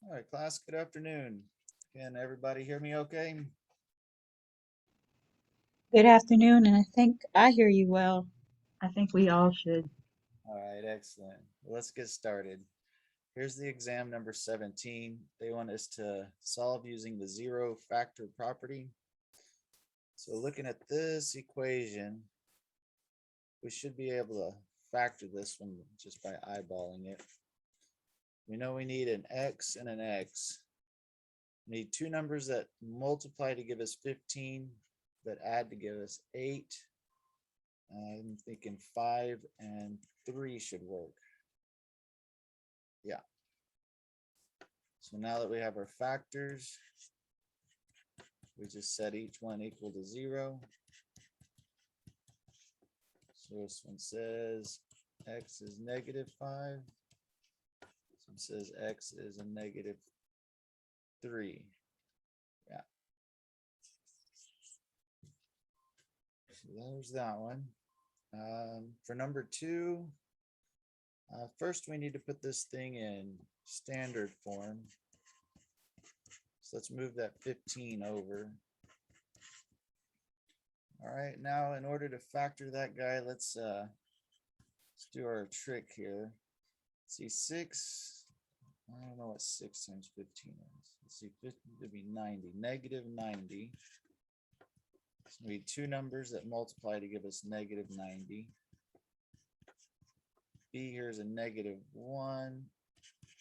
All right, class, good afternoon. Can everybody hear me okay? Good afternoon, and I think I hear you well. I think we all should. All right, excellent. Well, let's get started. Here's the exam number 17. They want us to solve using the zero factor property. So looking at this equation, we should be able to factor this one just by eyeballing it. We know we need an x and an x. We need two numbers that multiply to give us 15, that add to give us 8. I'm thinking 5 and 3 should work. Yeah. So now that we have our factors, we just set each one equal to 0. So this one says x is -5. This one says x is a -3. Yeah. So there's that one. For number 2, first we need to put this thing in standard form. So let's move that 15 over. All right, now in order to factor that guy, let's do our trick here. Let's see, 6, I don't know what 6 times 15 is. Let's see, 50 would be 90, -90. So we need two numbers that multiply to give us -90. B here is a -1,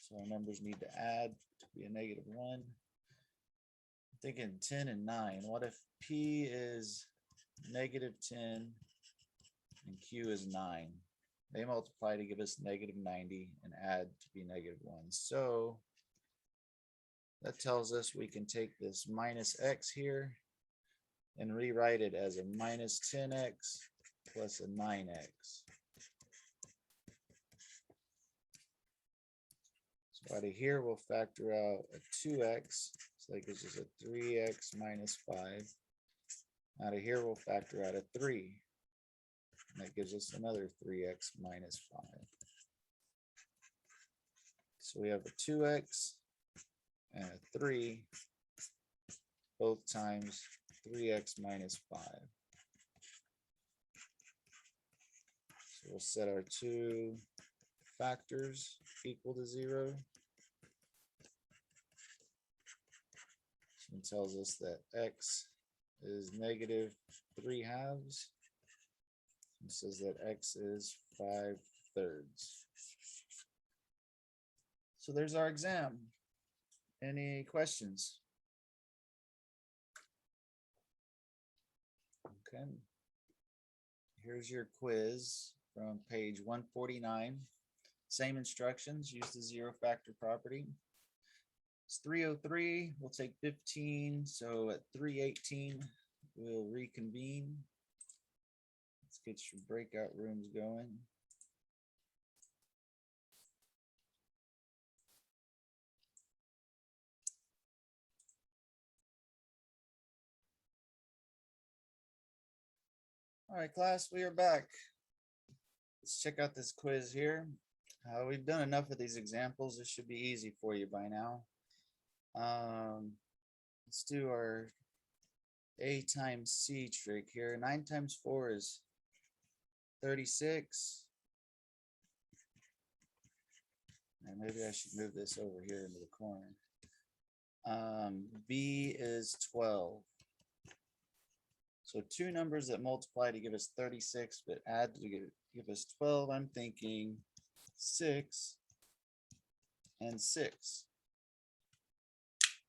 so our numbers need to add to be a -1. I'm thinking 10 and 9. What if P is -10 and Q is 9? They multiply to give us -90 and add to be -1. So that tells us we can take this minus x here and rewrite it as a minus 10x plus a 9x. So out of here, we'll factor out a 2x. So that gives us a 3x minus 5. Out of here, we'll factor out a 3. And that gives us another 3x minus 5. So we have a 2x and a 3, both times 3x minus 5. So we'll set our two factors equal to 0. This one tells us that x is -3/2. It says that x is 5/3. So there's our exam. Any questions? Okay. Here's your quiz from page 149. Same instructions, use the zero factor property. It's 3:03, we'll take 15, so at 3:18, we'll reconvene. Let's get your breakout rooms going. All right, class, we are back. Let's check out this quiz here. We've done enough of these examples. This should be easy for you by now. Let's do our A times C trick here. 9 times 4 is 36. And maybe I should move this over here into the corner. B is 12. So two numbers that multiply to give us 36, but add to give us 12. I'm thinking 6 and 6.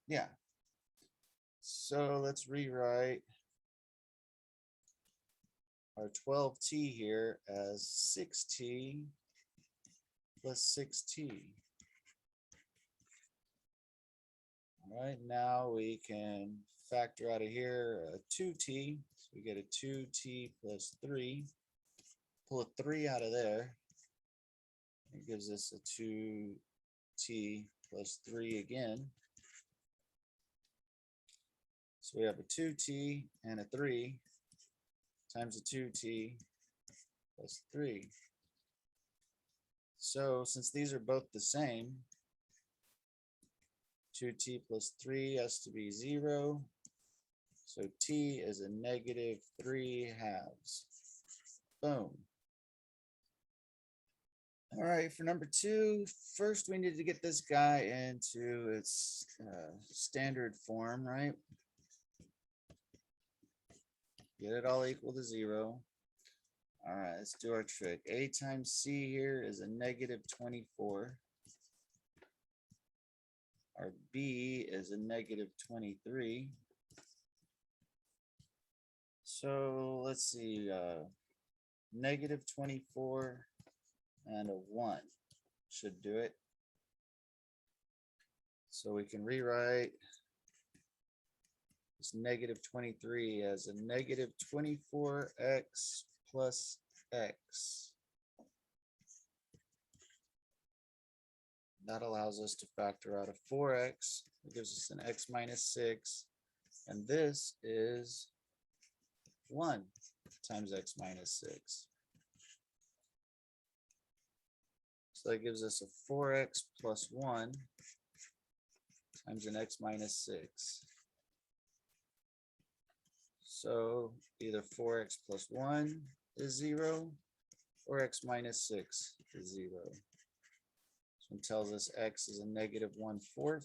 Yeah. So let's rewrite our 12t here as 6t plus 6t. All right, now we can factor out of here a 2t. So we get a 2t plus 3. Pull a 3 out of there. It gives us a 2t plus 3 again. So we have a 2t and a 3 times a 2t plus 3. So since these are both the same, 2t plus 3 has to be 0. So t is a negative 3/2. Boom. All right, for number 2, first we need to get this guy into its standard form, right? Get it all equal to 0. All right, let's do our trick. A times c here is a negative 24. Our b is a negative 23. So let's see, negative 24 and a 1 should do it. So we can rewrite this negative 23 as a negative 24x plus x. That allows us to factor out a 4x. It gives us an x minus 6. And this is 1 times x minus 6. So that gives us a 4x plus 1 times an x minus 6. So either 4x plus 1 is 0 or x minus 6 is 0. This one tells us x is a negative 1/4.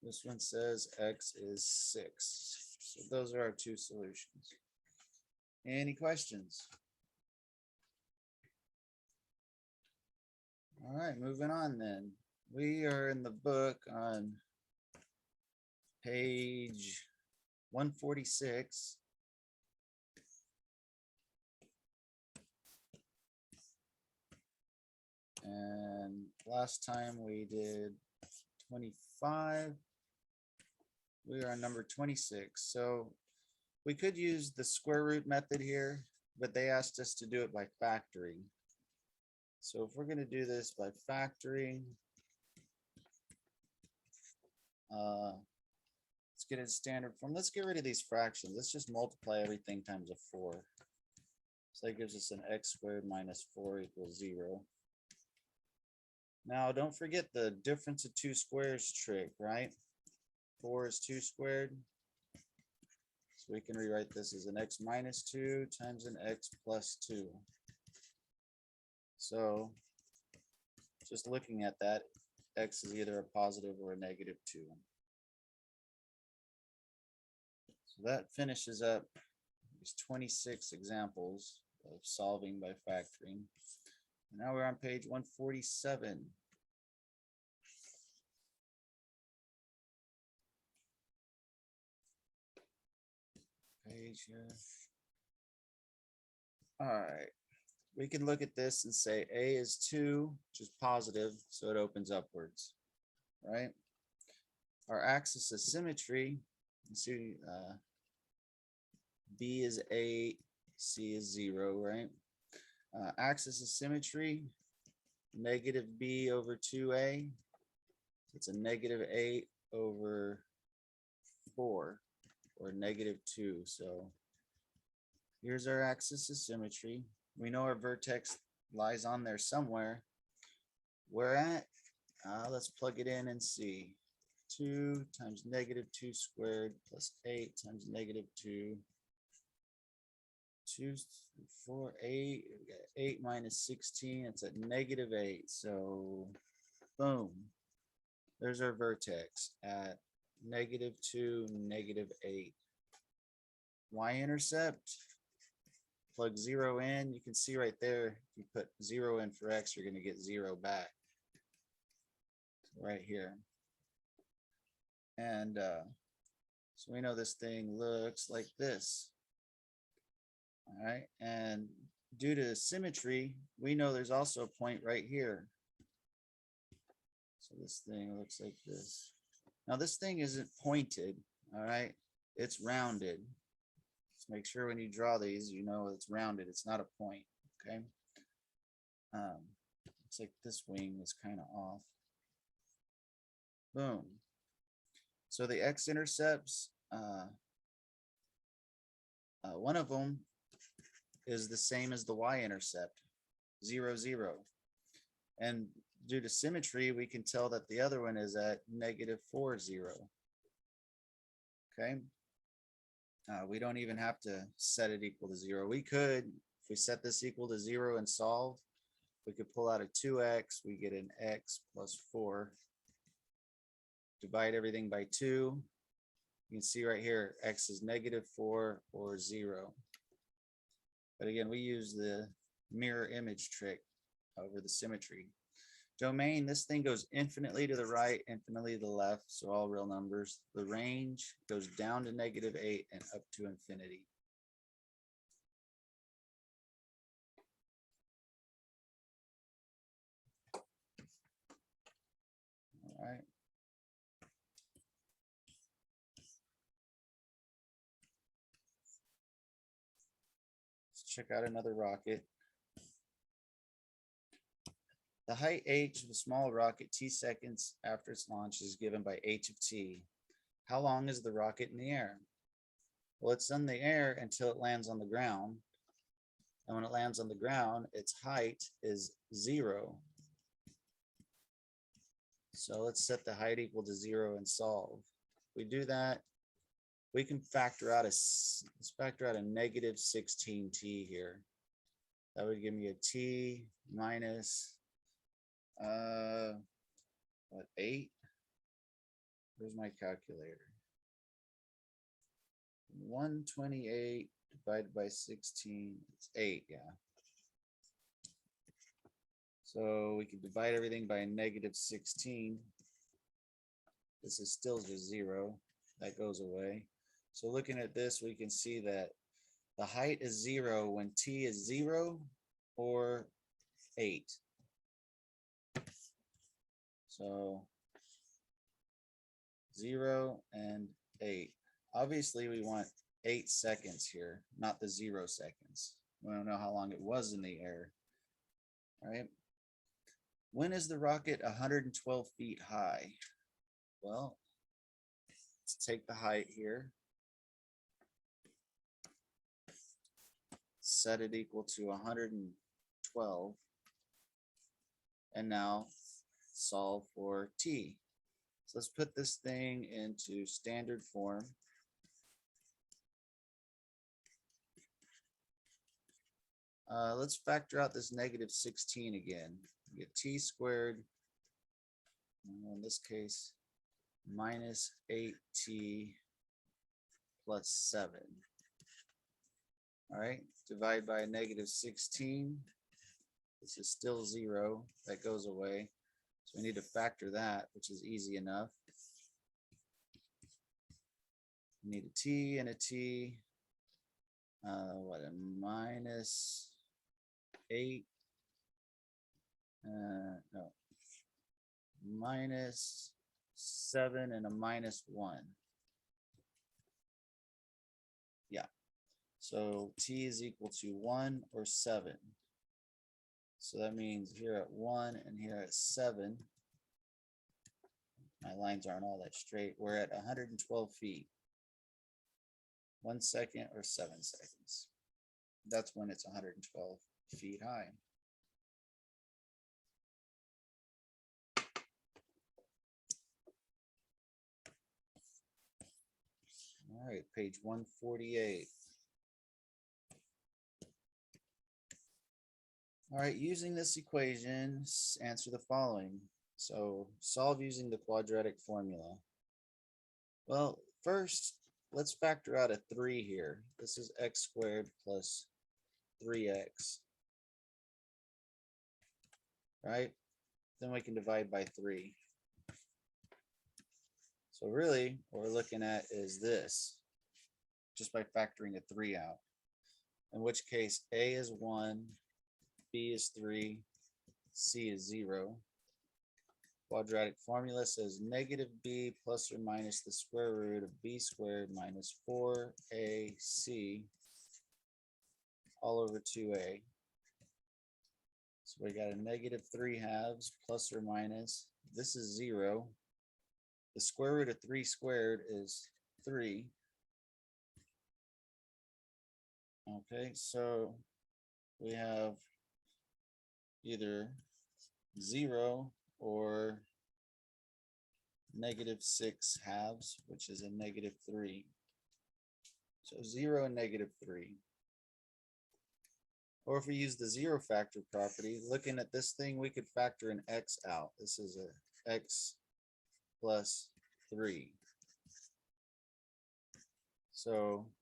This one says x is 6. So those are our two solutions. Any questions? All right, moving on then. We are in the book on page 146. And last time we did 25. We are on number 26. So we could use the square root method here, but they asked us to do it by factoring. So if we're going to do this by factoring, let's get it standard form. Let's get rid of these fractions. Let's just multiply everything times a 4. So that gives us an x squared minus 4 equals 0. Now don't forget the difference of two squares trick, right? 4 is 2 squared. So we can rewrite this as an x minus 2 times an x plus 2. So just looking at that, x is either a positive or a negative 2. So that finishes up these 26 examples of solving by factoring. And now we're on page 147. Page here. All right. We can look at this and say A is 2, which is positive, so it opens upwards, right? Our axis of symmetry, you see B is 8, C is 0, right? Axis of symmetry, negative B over 2A. It's a negative 8 over 4, or negative 2. So here's our axis of symmetry. We know our vertex lies on there somewhere. Where at? Let's plug it in and see. 2 times negative 2 squared plus 8 times negative 2. 2, 4, 8. We got 8 minus 16. It's at negative 8. So, boom. There's our vertex at negative 2, negative 8. Y-intercept. Plug 0 in. You can see right there, if you put 0 in for x, you're going to get 0 back. Right here. And so we know this thing looks like this. All right. And due to symmetry, we know there's also a point right here. So this thing looks like this. Now this thing isn't pointed. All right. It's rounded. Just make sure when you draw these, you know it's rounded. It's not a point. Okay. Looks like this wing is kind of off. Boom. So the x-intercepts, one of them is the same as the y-intercept, 0, 0. And due to symmetry, we can tell that the other one is at -4, 0. Okay. We don't even have to set it equal to 0. We could, if we set this equal to 0 and solve, we could pull out a 2x, we get an x plus 4. Divide everything by 2. You can see right here, x is -4 or 0. But again, we use the mirror image trick over the symmetry. Domain, this thing goes infinitely to the right, infinitely to the left, so all real numbers. The range goes down to -8 and up to infinity. All right. Let's check out another rocket. The height h of a small rocket t seconds after its launch is given by h of t. How long is the rocket in the air? Well, it's in the air until it lands on the ground. And when it lands on the ground, its height is 0. So let's set the height equal to 0 and solve. If we do that, we can factor out let's factor out a -16t here. That would give me a t minus what, 8? Where's my calculator? 128 divided by 16, it's 8, yeah. So we can divide everything by -16. This is still just 0. That goes away. So looking at this, we can see that the height is 0 when t is 0 or 8. So 0 and 8. Obviously, we want 8 seconds here, not the 0 seconds. We don't know how long it was in the air. All right. When is the rocket 112 feet high? Well, let's take the height here. Set it equal to 112. And now solve for t. So let's put this thing into standard form. Let's factor out this -16 again. We get t squared, in this case, minus 8t plus 7. All right, divide by -16. This is still 0. That goes away. So we need to factor that, which is easy enough. We need a t and a t. What, a minus 8? No. Minus 7 and a -1. Yeah. So t is equal to 1 or 7. So that means here at 1 and here at 7, my lines aren't all that straight. We're at 112 feet. 1 second or 7 seconds. That's when it's 112 feet high. All right, page 148. All right, using this equation, answer the following. So solve using the quadratic formula. Well, first, let's factor out a 3 here. This is x squared plus 3x. Right? Then we can divide by 3. So really, what we're looking at is this, just by factoring a 3 out. In which case, a is 1, b is 3, c is 0. Quadratic formula says -b plus or minus the square root of b squared minus 4ac all over 2a. So we got a -3/2 plus or minus. This is 0. The square root of 3 squared is 3. Okay, so we have either 0 or -6/2, which is a -3. So 0 and -3. Or if we use the zero factor property, looking at this thing, we could factor an x out. This is a x plus 3. So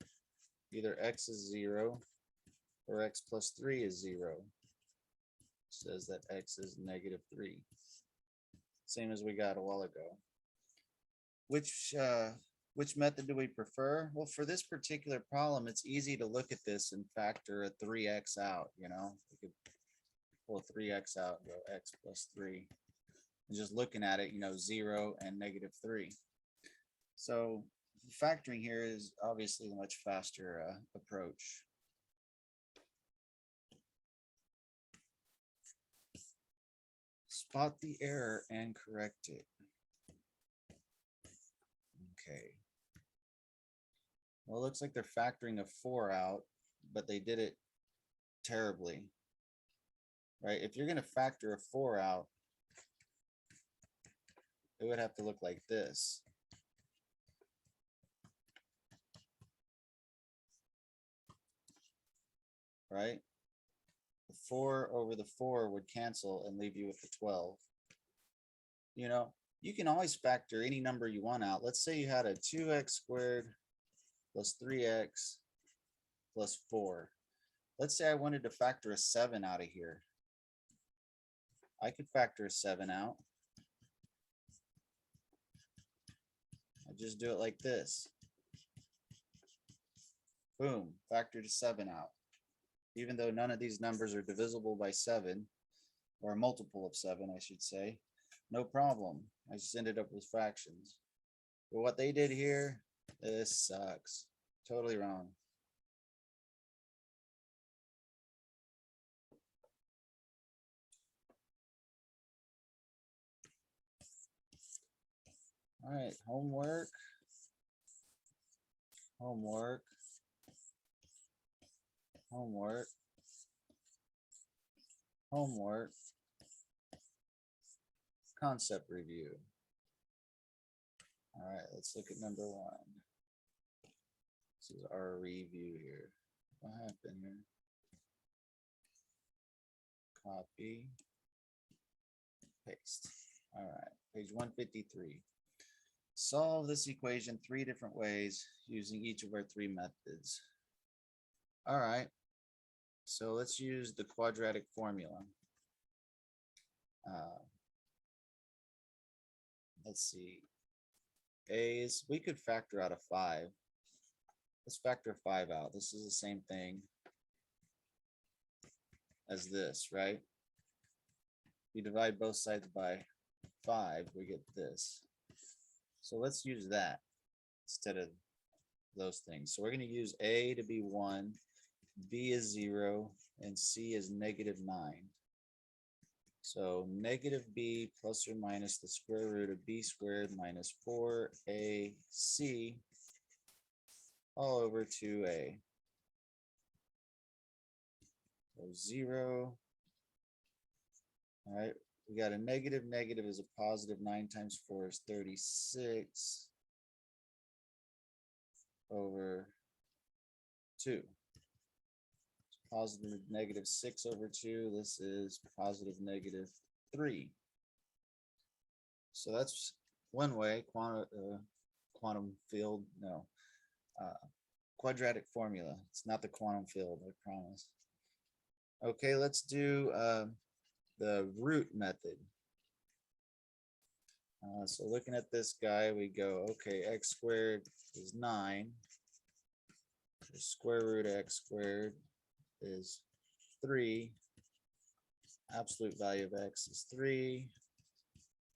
either x is 0 or x plus 3 is 0. Says that x is -3. Same as we got a while ago. Which method do we prefer? Well, for this particular problem, it's easy to look at this and factor a 3x out, you know? We could pull 3x out and go x plus 3. And just looking at it, you know, 0 and -3. So factoring here is obviously a much faster approach. Spot the error and correct it. Okay. Well, it looks like they're factoring a 4 out, but they did it terribly. Right? If you're going to factor a 4 out, it would have to look like this. Right? The 4 over the 4 would cancel and leave you with the 12. You know, you can always factor any number you want out. Let's say you had a 2x squared plus 3x plus 4. Let's say I wanted to factor a 7 out of here. I could factor a 7 out. I just do it like this. Boom, factored a 7 out. Even though none of these numbers are divisible by 7, or a multiple of 7, I should say, no problem. I just ended up with fractions. But what they did here, this sucks. Totally wrong. All right, homework. Homework. Homework. Homework. Concept review. All right, let's look at number 1. This is our review here. What happened here? Copy. Paste. All right, page 153. Solve this equation 3 different ways using each of our 3 methods. All right, so let's use the quadratic formula. Let's see. A's, we could factor out a 5. Let's factor 5 out. This is the same thing as this, right? We divide both sides by 5, we get this. So let's use that instead of those things. So we're going to use A to be 1, B is 0, and C is -9. So -b plus or minus the square root of b squared minus 4ac all over 2a. So 0. All right, we got a negative. Negative is a positive. 9 times 4 is 36 over 2. Positive -6 over 2. This is positive -3. So that's one way. Quantum field, no. Quadratic formula. It's not the quantum field, I promise. Okay, let's do the root method. So looking at this guy, we go, okay, x squared is 9. The square root of x squared is 3. Absolute value of x is 3.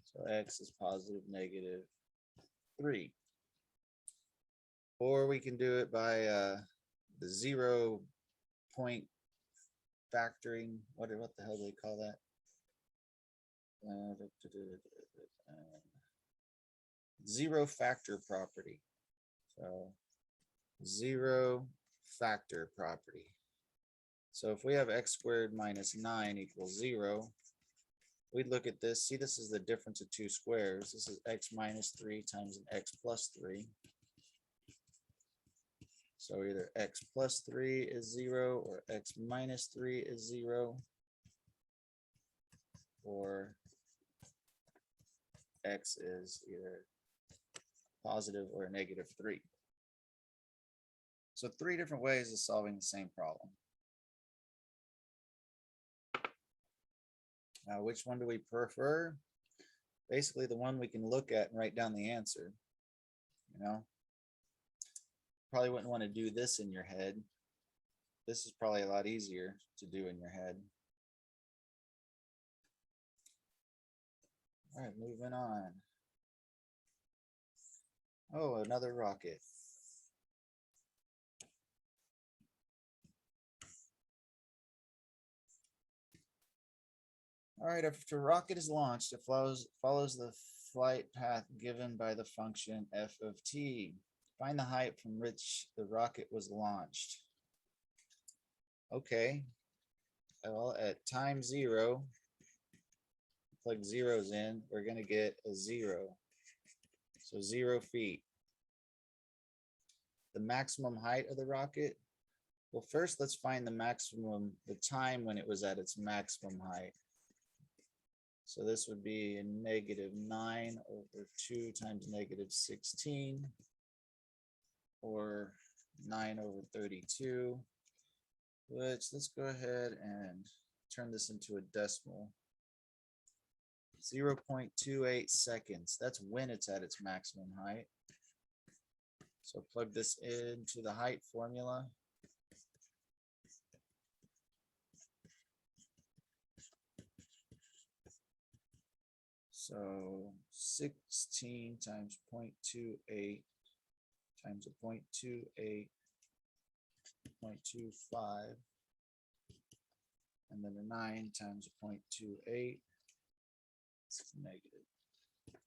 So x is positive -3. Or we can do it by the 0 point factoring. What the hell do they call that? Zero factor property. So 0 factor property. So if we have x squared minus 9 equals 0, we'd look at this, see this is the difference of two squares. This is x minus 3 times an x plus 3. So either x plus 3 is 0 or x minus 3 is 0, or x is either positive or negative 3. So 3 different ways of solving the same problem. Now, which one do we prefer? Basically, the one we can look at and write down the answer. You know, probably wouldn't want to do this in your head. This is probably a lot easier to do in your head. All right, moving on. Oh, another rocket. All right, after a rocket is launched, it follows the flight path given by the function f of t. Find the height from which the rocket was launched. Okay, well, at time 0, plug zeros in, we're going to get a 0. So 0 feet. The maximum height of the rocket. Well, first let's find the time when it was at its maximum height. So this would be a -9 over 2 times -16, or 9 over 32, which let's go ahead and turn this into a decimal. 0.28 seconds. That's when it's at its maximum height. So plug this into the height formula. So 16 times 0.28 times a 0.28, 0.25, and then a 9 times a 0.28, it's negative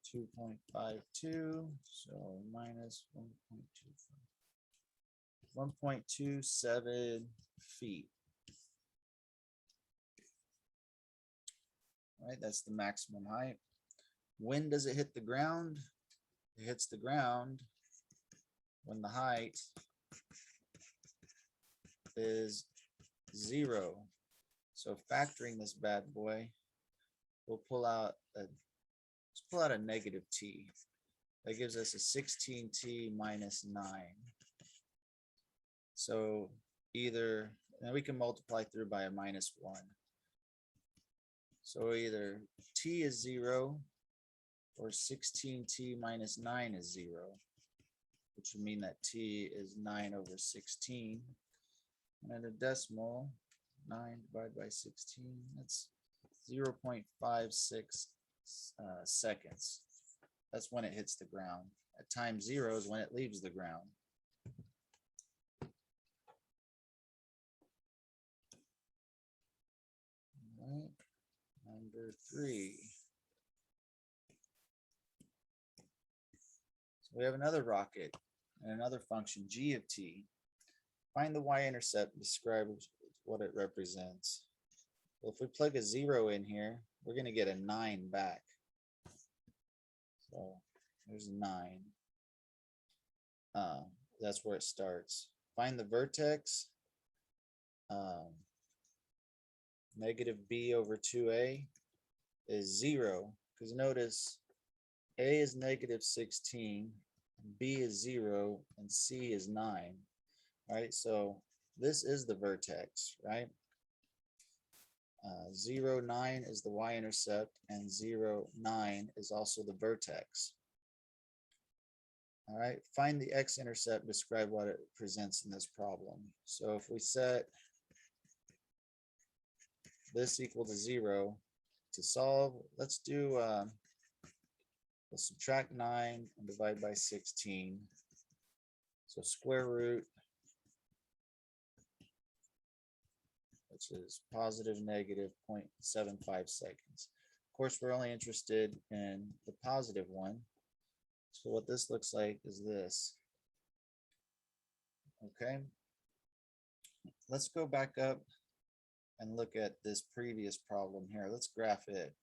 2.52, so minus 1.27 feet. All right, that's the maximum height. When does it hit the ground? It hits the ground when the height is 0. So factoring this bad boy, we'll pull out a negative t. That gives us a 16t minus 9. So either, and we can multiply through by a -1. So either t is 0 or 16t minus 9 is 0, which would mean that t is 9 over 16. And at a decimal, 9 divided by 16, that's 0.56 seconds. That's when it hits the ground. At time 0 is when it leaves the ground. All right, number 3. So we have another rocket and another function, g of t. Find the y-intercept and describe what it represents. Well, if we plug a 0 in here, we're going to get a 9 back. So there's 9. That's where it starts. Find the vertex. Negative b over 2a is 0, because notice a is -16, b is 0, and c is 9. All right, so this is the vertex, right? 0, 9 is the y-intercept, and 0, 9 is also the vertex. All right, find the x-intercept, describe what it presents in this problem. So if we set this equal to 0 to solve, let's do, we'll subtract 9 and divide by 16. So square root, which is positive negative 0.75 seconds. Of course, we're only interested in the positive one. So what this looks like is this. Okay. Let's go back up and look at this previous problem here. Let's graph it.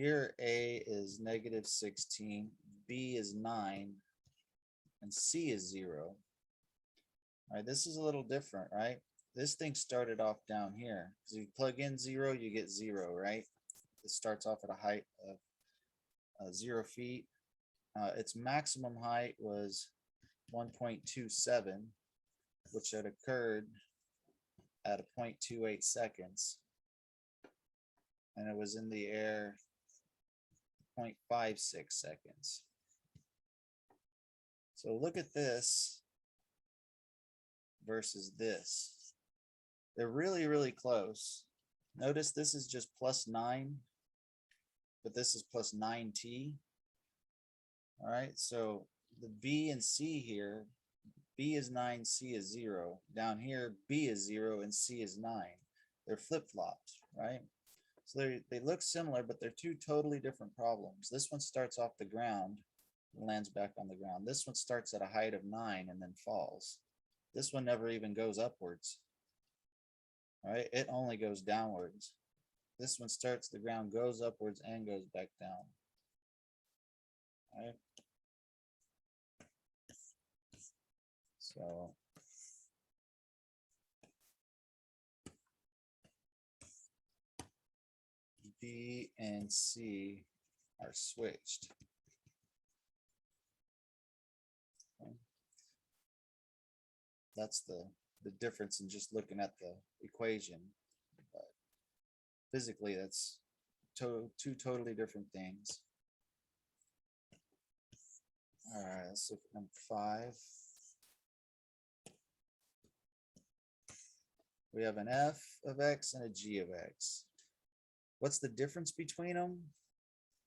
Here A is -16, B is 9, and C is 0. All right, this is a little different, right? This thing started off down here. Because if you plug in 0, you get 0, right? It starts off at a height of 0 feet. Its maximum height was 1.27, which had occurred at a 0.28 seconds. And it was in the air 0.56 seconds. So look at this versus this. They're really, really close. Notice this is just +9, but this is +9t. All right, so the B and C here, B is 9, C is 0. Down here, B is 0 and C is 9. They're flip-flopped, right? So they look similar, but they're two totally different problems. This one starts off the ground and lands back on the ground. This one starts at a height of 9 and then falls. This one never even goes upwards. All right, it only goes downwards. This one starts the ground, goes upwards, and goes back down. All right. So B and C are switched. Okay. That's the difference in just looking at the equation. But physically, that's two totally different things. All right, let's look at number 5. We have an f of x and a g of x. What's the difference between them?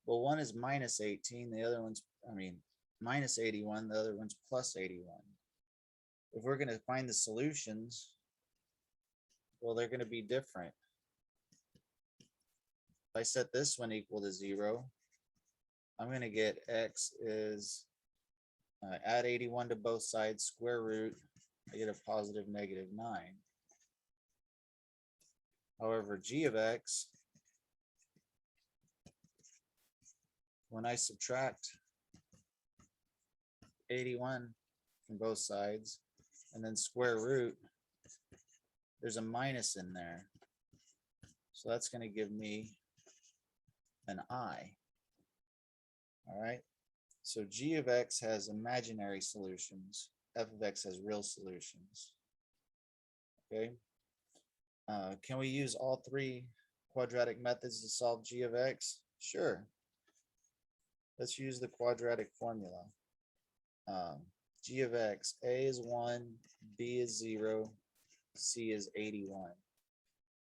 Well, one is -18, the other one's, -81, the other one's +81. If we're going to find the solutions, well, they're going to be different. If I set this one equal to 0, I'm going to get x is, add 81 to both sides, square root, I get a positive -9. However, g of x, when I subtract 81 from both sides and then square root, there's a minus in there. So that's going to give me an I. All right. So g of x has imaginary solutions. F of x has real solutions. Okay. Can we use all 3 quadratic methods to solve g of x? Sure. Let's use the quadratic formula. G of x, a is 1, b is 0, c is 81.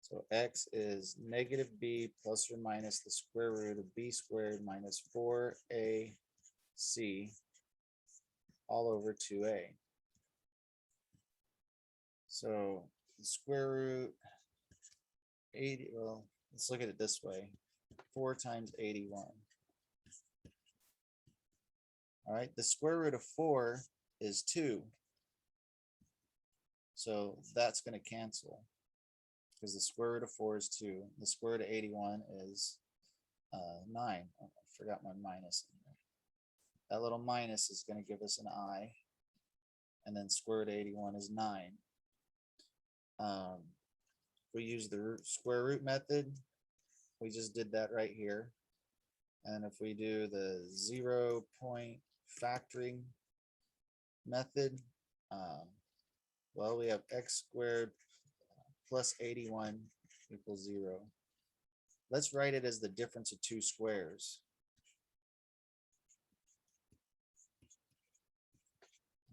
So x is -b plus or minus the square root of b squared minus 4ac all over 2a. So the square root 80, well, let's look at it this way. 4 times 81. All right, the square root of 4 is 2. So that's going to cancel because the square root of 4 is 2. The square root of 81 is 9. Oh, I forgot my minus in there. That little minus is going to give us an I. And then square root of 81 is 9. We use the square root method. We just did that right here. And if we do the 0-point factoring method, well, we have x squared plus 81 equals 0. Let's write it as the difference of 2 squares.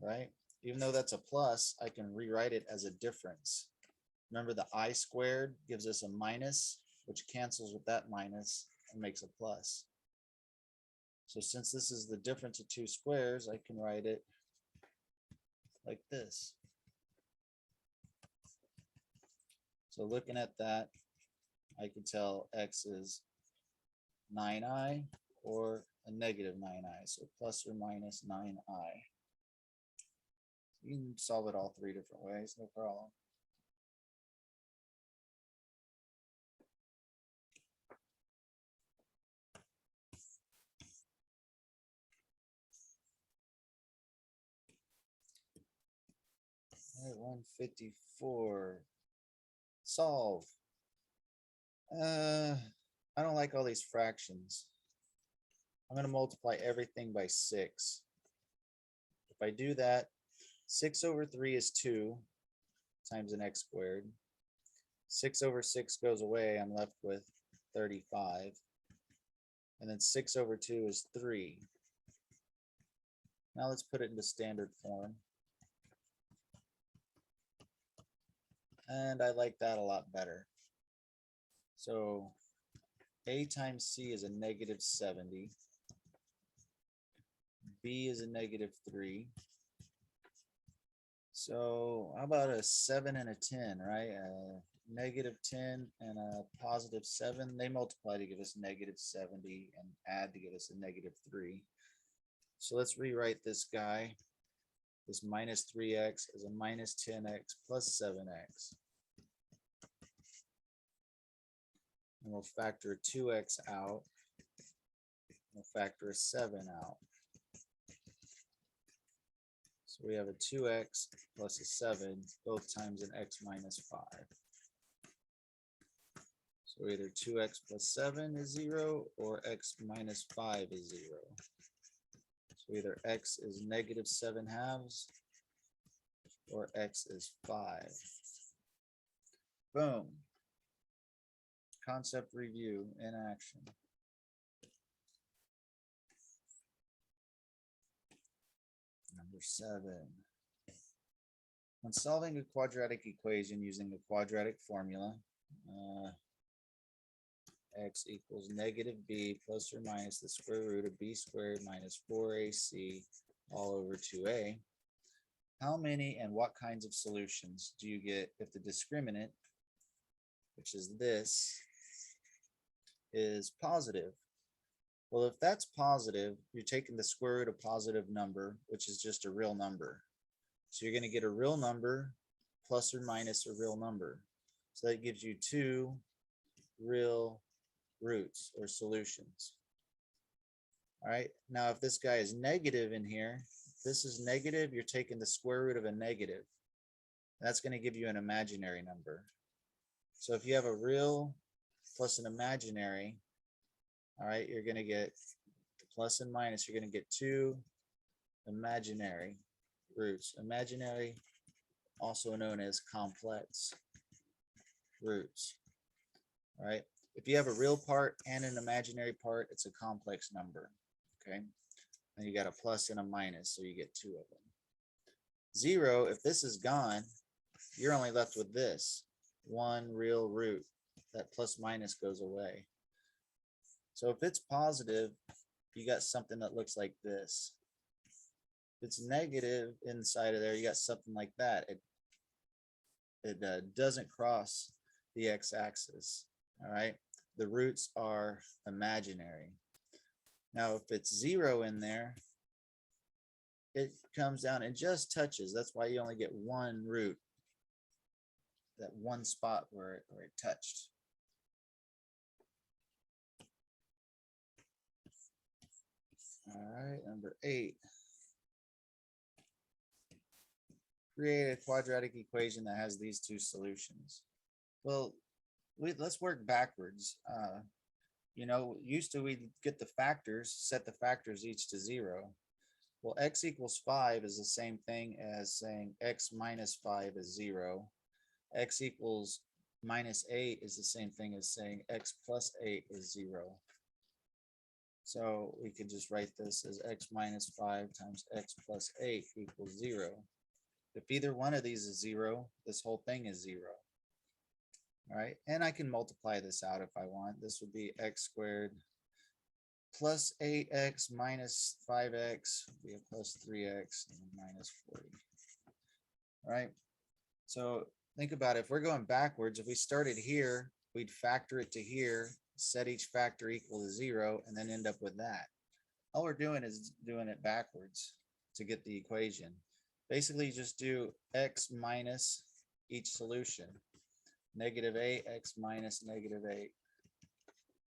Right? Even though that's a plus, I can rewrite it as a difference. Remember, the I squared gives us a minus, which cancels with that minus and makes a plus. So since this is the difference of 2 squares, I can write it like this. So looking at that, I can tell x is 9i or a -9i, so plus or minus 9i. You can solve it all 3 different ways, no problem. 154. Solve. I don't like all these fractions. I'm going to multiply everything by 6. If I do that, 6 over 3 is 2 times an x squared. 6 over 6 goes away. I'm left with 35. And then 6 over 2 is 3. Now let's put it into standard form. And I like that a lot better. So a times c is a negative 70. B is a negative 3. So how about a 7 and a 10, right? A negative 10 and a positive 7. They multiply to give us negative 70 and add to give us a negative 3. So let's rewrite this guy. This minus 3x is a minus 10x plus 7x. And we'll factor a 2x out. We'll factor a 7 out. So we have a 2x plus a 7, both times an x minus 5. So either 2x plus 7 is 0 or x minus 5 is 0. So either x is negative 7/2 or x is 5. Boom. Concept review in action. Number 7. When solving a quadratic equation using the quadratic formula, x equals negative b plus or minus the square root of b squared minus 4ac all over 2a, how many and what kinds of solutions do you get if the discriminant, which is this, is positive? Well, if that's positive, you're taking the square root of a positive number, which is just a real number. So you're going to get a real number plus or minus a real number. So that gives you 2 real roots or solutions. All right, now if this guy is negative in here, if this is negative, you're taking the square root of a negative. That's going to give you an imaginary number. So if you have a real plus an imaginary, all right, you're going to get the plus and minus, you're going to get 2 imaginary roots. Imaginary, also known as complex roots. All right, if you have a real part and an imaginary part, it's a complex number. Okay, then you got a plus and a minus, so you get 2 of them. 0, if this is gone, you're only left with this 1 real root. That plus minus goes away. So if it's positive, you got something that looks like this. If it's negative inside of there, you got something like that. It doesn't cross the x-axis. All right, the roots are imaginary. Now, if it's 0 in there, it comes down and just touches. That's why you only get 1 root, that one spot where it touched. All right, number 8. Create a quadratic equation that has these 2 solutions. Well, let's work backwards. You know, used to we'd get the factors, set the factors each to 0. Well, x equals 5 is the same thing as saying x minus 5 is 0. X equals minus 8 is the same thing as saying x plus 8 is 0. So we could just write this as x minus 5 times x plus 8 equals 0. If either one of these is 0, this whole thing is 0. All right, and I can multiply this out if I want. This would be x squared plus 8x minus 5x would be a plus 3x and minus 40. All right, so think about it. If we're going backwards, if we started here, we'd factor it to here, set each factor equal to 0, and then end up with that. All we're doing is doing it backwards to get the equation. Basically, you just do x minus each solution. Negative 8x minus negative 8.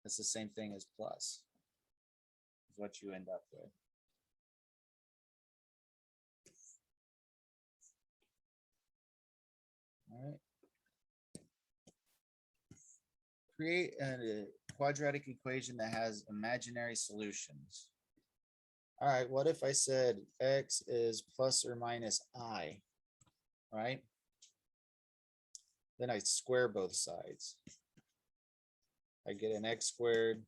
That's the same thing as plus. Is what you end up with. create a quadratic equation that has imaginary solutions. All right, what if I said x is plus or minus I, right? Then I square both sides. I get an x squared.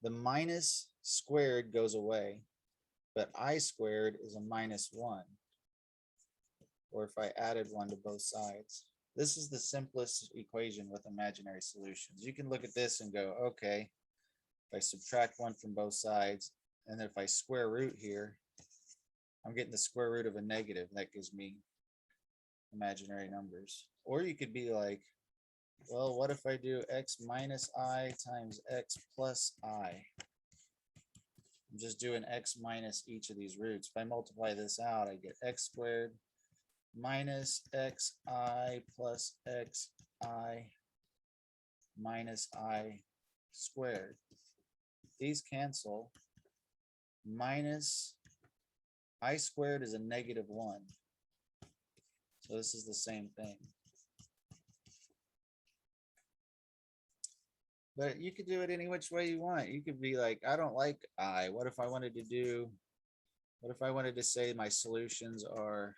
The minus squared goes away, but I squared is a -1. Or if I added 1 to both sides. This is the simplest equation with imaginary solutions. You can look at this and go, okay, if I subtract 1 from both sides, and then if I square root here, I'm getting the square root of a negative. That gives me imaginary numbers. Or you could be like, well, what if I do x minus I times x plus I? I'm just doing x minus each of these roots. If I multiply this out, I get x squared minus xi plus xi minus I squared. These cancel. Minus I squared is a -1. So this is the same thing. But you could do it any which way you want. You could be like, I don't like I. What if I wanted to say my solutions are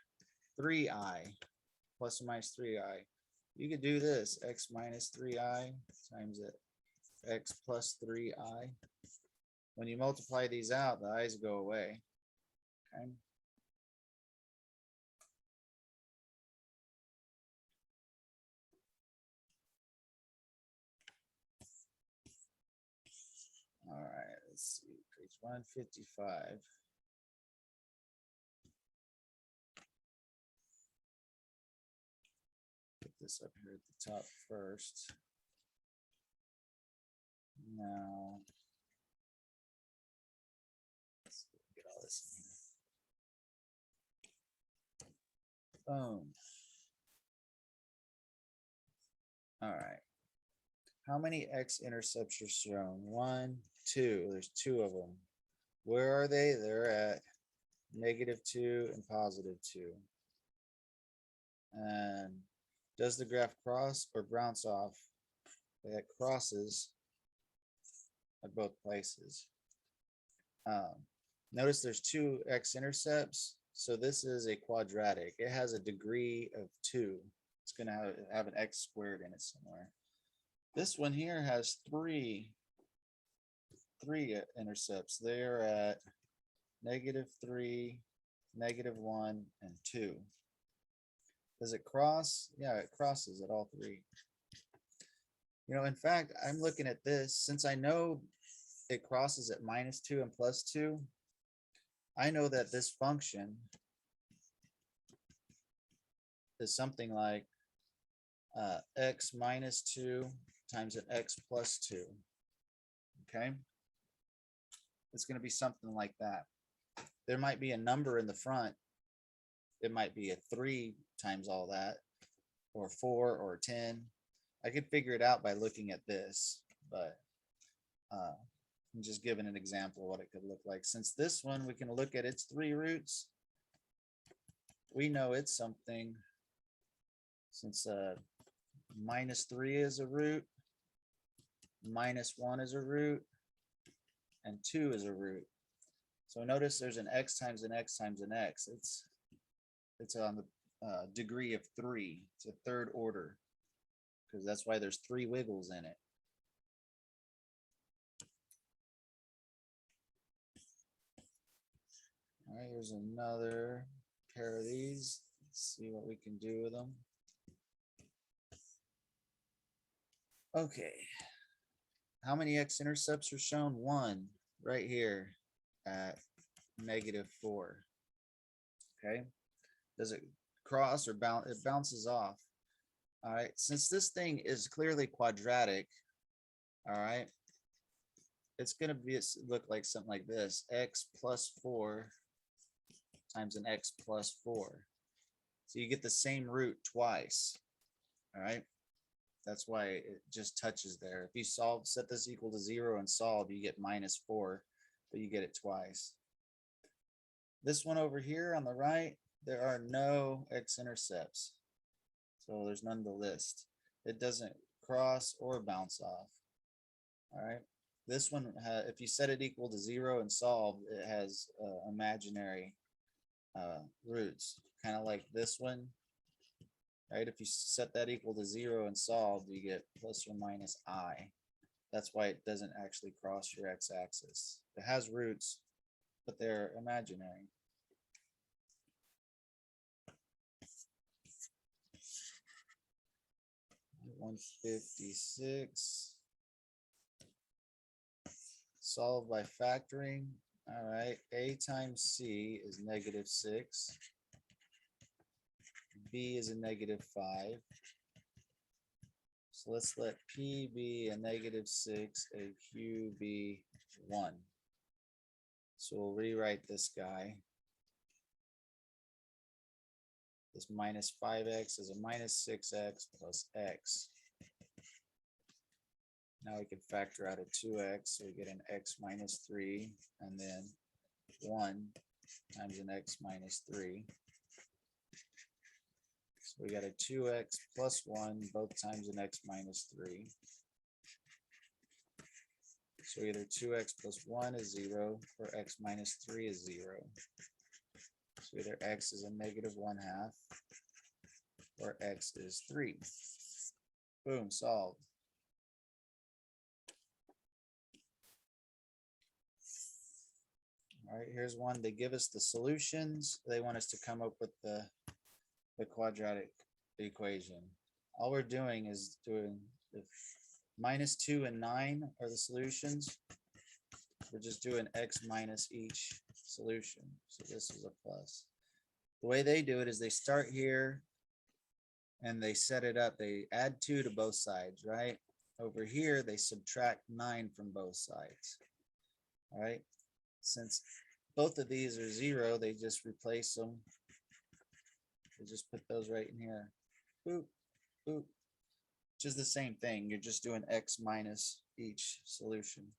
3i plus or minus 3i? You could do this, x minus 3i times x plus 3i. When you multiply these out, the i's go away. Okay. All right, let's see, page 155. Put this up here at the top first. Now, let's get all this in here. Boom. All right. How many x-intercepts are shown? 1, 2. There's 2 of them. Where are they? They're at -2 and +2. And does the graph cross or bounce off? It crosses at both places. Notice there's 2 x-intercepts. So this is a quadratic. It has a degree of 2. It's going to have an x squared in it somewhere. This one here has three intercepts. They're at -3, -1, and 2. Does it cross? Yeah, it crosses at all 3. You know, in fact, I'm looking at this. Since I know it crosses at -2 and +2, I know that this function is something like x minus 2 times an x plus 2. Okay. It's going to be something like that. There might be a number in the front. It might be a 3 times all that, or 4 or 10. I could figure it out by looking at this, but I'm just giving an example of what it could look like. Since this one, we can look at its 3 roots. We know it's something, since -3 is a root, -1 is a root, and 2 is a root. So notice there's an x times an x times an x. It's on the degree of 3. It's a third order, because that's why there's 3 wiggles in it. All right, here's another pair of these. Let's see what we can do with them. Okay. How many x-intercepts are shown? 1 right here at -4. Okay. Does it cross or bounce? It bounces off. All right. Since this thing is clearly quadratic, all right, it's going to look like something like this: x plus 4 times an x plus 4. So you get the same root twice. All right. That's why it just touches there. If you set this equal to 0 and solve, you get -4, but you get it twice. This one over here on the right, there are no x-intercepts. So there's none to list. It doesn't cross or bounce off. All right. This one, if you set it equal to 0 and solve, it has imaginary roots, kind of like this one, right? If you set that equal to 0 and solve, you get plus or minus I. That's why it doesn't actually cross your x-axis. It has roots, but they're imaginary. $156. Solve by factoring. All right, a times c is -6. B is a -5. So let's let P be a -6 and Q be 1. So we'll rewrite this guy. This minus 5x is a minus 6x plus x. Now we can factor out a 2x, so we get an x minus 3, and then 1 times an x minus 3. So we got a 2x plus 1, both times an x minus 3. So either 2x plus 1 is 0, or x minus 3 is 0. So either x is a -1/2, or x is 3. Boom, solved. All right, here's one. They give us the solutions. They want us to come up with the quadratic equation. All we're doing is doing if -2 and 9 are the solutions. We're just doing x minus each solution. So this is a plus. The way they do it is they start here and they set it up. They add 2 to both sides, right? Over here, they subtract 9 from both sides. All right. Since both of these are 0, they just replace them. They just put those right in here. Boop, boop. Which is the same thing. You're just doing x minus each solution.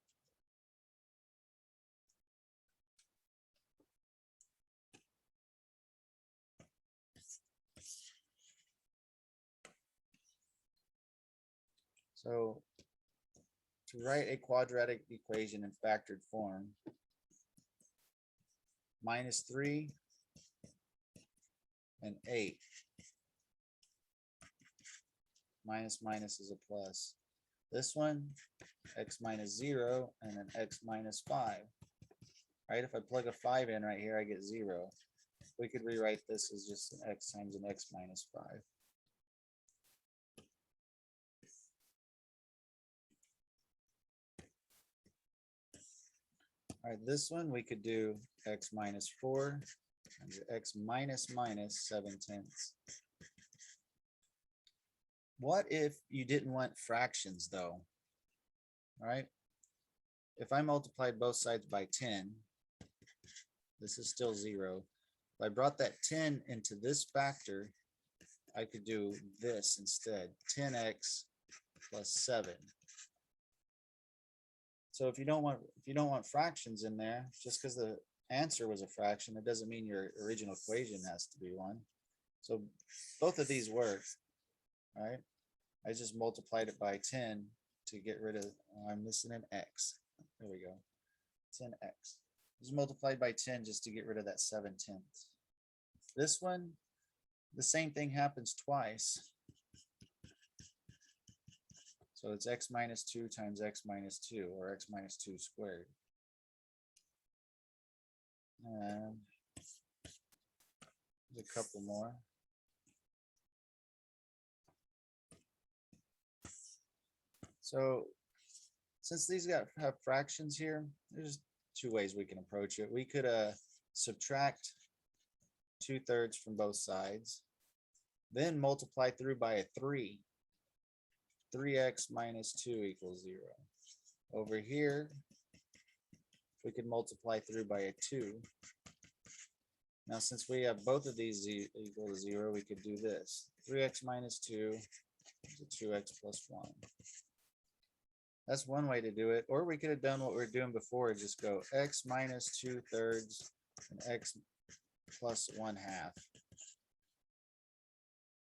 So to write a quadratic equation in factored form, -3 and 8. Minus minus is a plus. This one, x minus 0 and then x minus 5. Right? If I plug a 5 in right here, I get 0. We could rewrite this as just an x times an x minus 5. All right, this one we could do x minus 4 times x minus 7/10. What if you didn't want fractions though? All right. If I multiplied both sides by 10, this is still 0. If I brought that 10 into this factor, I could do this instead, 10x plus 7. So if you don't want fractions in there, just because the answer was a fraction, it doesn't mean your original equation has to be one. So both of these work. All right. I just multiplied it by 10 to get rid of, I'm missing an x. There we go. 10x. Just multiplied by 10 just to get rid of that 7/10. This one, the same thing happens twice. So it's x minus 2 times x minus 2, or x minus 2 squared. And there's a couple more. So since these have fractions here, there's 2 ways we can approach it. We could subtract 2/3 from both sides, then multiply through by a 3. 3x minus 2 equals 0. Over here, we could multiply through by a 2. Now, since we have both of these equal to 0, we could do this. 3x minus 2 is a 2x plus 1. That's one way to do it. Or we could have done what we were doing before, just go x minus 2/3 and x plus 1/2.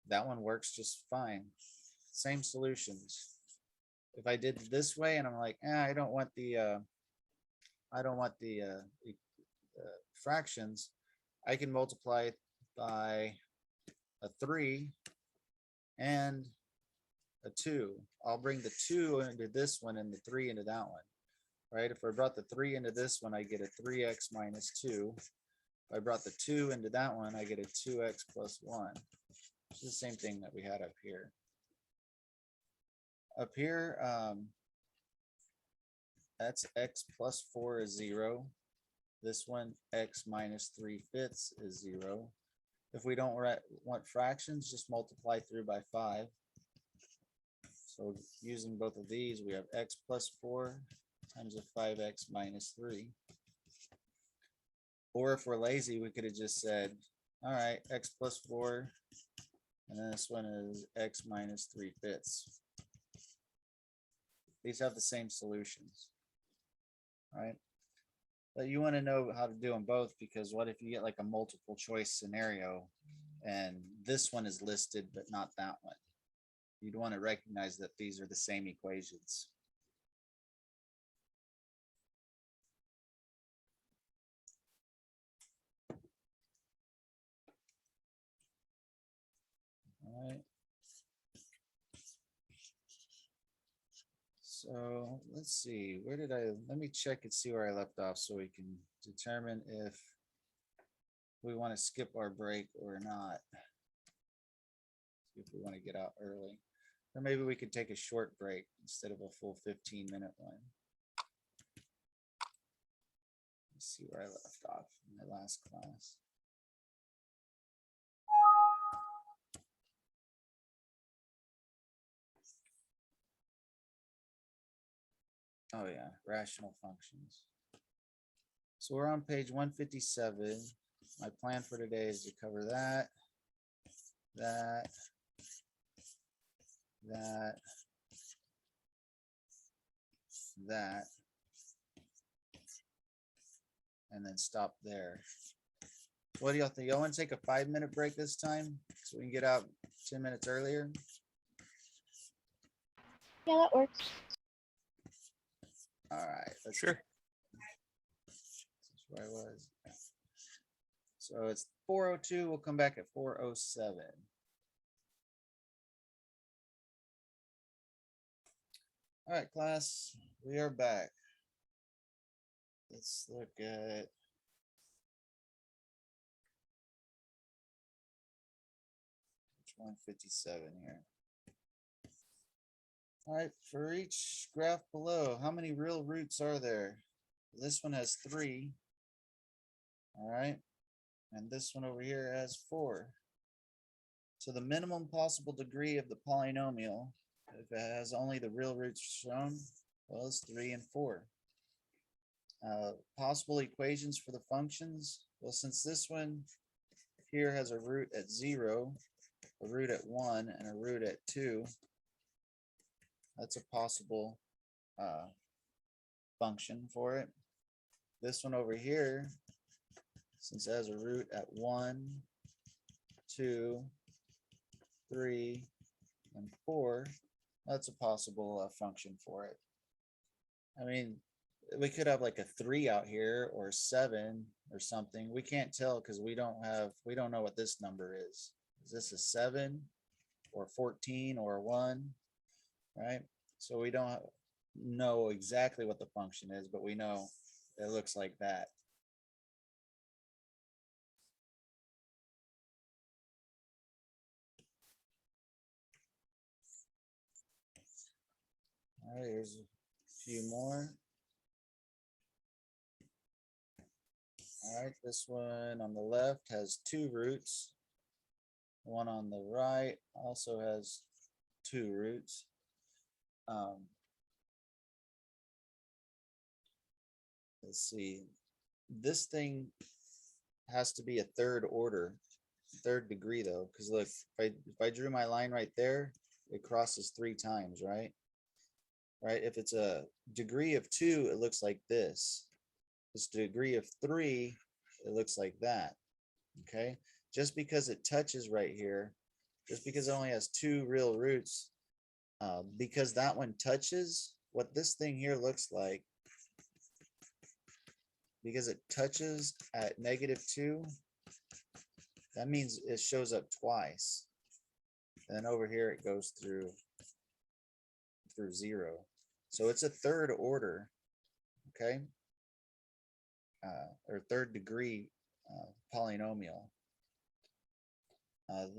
That one works just fine. Same solutions. if I did it this way and I'm like, I don't want the fractions, I can multiply it by a 3 and a 2. I'll bring the 2 into this one and the 3 into that one, right? If I brought the 3 into this one, I get a 3x minus 2. If I brought the 2 into that one, I get a 2x plus 1. It's the same thing that we had up here. Up here, that's x plus 4 is 0. This one, x minus 3/5 is 0. If we don't want fractions, just multiply through by 5. So using both of these, we have x plus 4 times a 5x minus 3. Or if we're lazy, we could have just said, all right, x plus 4, and then this one is x minus 3/5. These have the same solutions, right? But you want to know how to do them both, because what if you get like a multiple choice scenario and this one is listed but not that one? You'd want to recognize that these are the same equations. All right. So let's see, let me check and see where I left off so we can determine if we want to skip our break or not. See if we want to get out early. Or maybe we could take a short break instead of a full 15-minute one. Let's see where I left off in my last class. Oh yeah, rational functions. So we're on page 157. My plan for today is to cover that, that, and then stop there. What do y'all think? Y'all want to take a 5-minute break this time so we can get out 10 minutes earlier? Yeah, that works. All right. Sure. That's where I was. So it's 4:02. We'll come back at 4:07. All right, class, we are back. Let's look at page 157 here. All right, for each graph below, how many real roots are there? This one has 3. All right, and this one over here has 4. So the minimum possible degree of the polynomial, if it has only the real roots shown, well, it's 3 and 4. Possible equations for the functions. Well, since this one here has a root at 0, a root at 1, and a root at 2, that's a possible function for it. This one over here, since it has a root at 1, 2, 3, and 4, that's a possible function for it. I mean, we could have like a 3 out here or 7 or something. We can't tell because we don't know what this number is. Is this a 7 or 14 or 1, right? So we don't know exactly what the function is, but we know it looks like that. All right, here's a few more. All right, this one on the left has 2 roots. The one on the right also has 2 roots. Let's see. This thing has to be a third degree though, because look, if I drew my line right there, it crosses 3 times, right? Right. If it's a degree of 2, it looks like this. If it's a degree of 3, it looks like that. Okay. Just because it touches right here, just because it only has 2 real roots, Because that one touches what this thing here looks like. Because it touches at -2, that means it shows up twice. And then over here it goes through 0. So it's a third order, okay? Or third degree polynomial.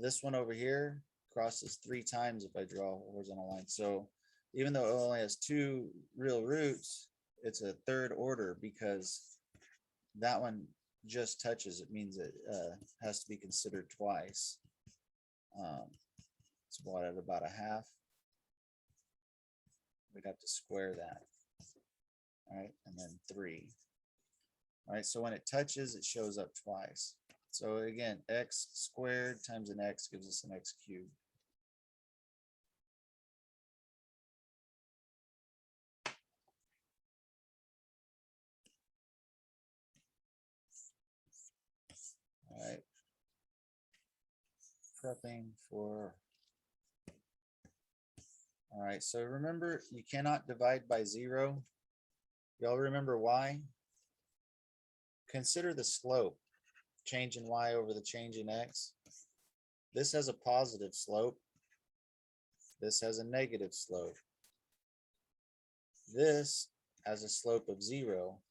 This one over here crosses 3 times if I draw a horizontal line. So even though it only has 2 real roots, it's a third order because that one just touches. It means it has to be considered twice. It's what, at about a half. We'd have to square that. All right, and then 3. All right, so when it touches, it shows up twice. So again, x squared times an x gives us an x cubed. All right, prepping for. All right, so remember, you cannot divide by 0. Y'all remember why? Consider the slope, change in y over the change in x. This has a positive slope. This has a negative slope. This has a slope of 0.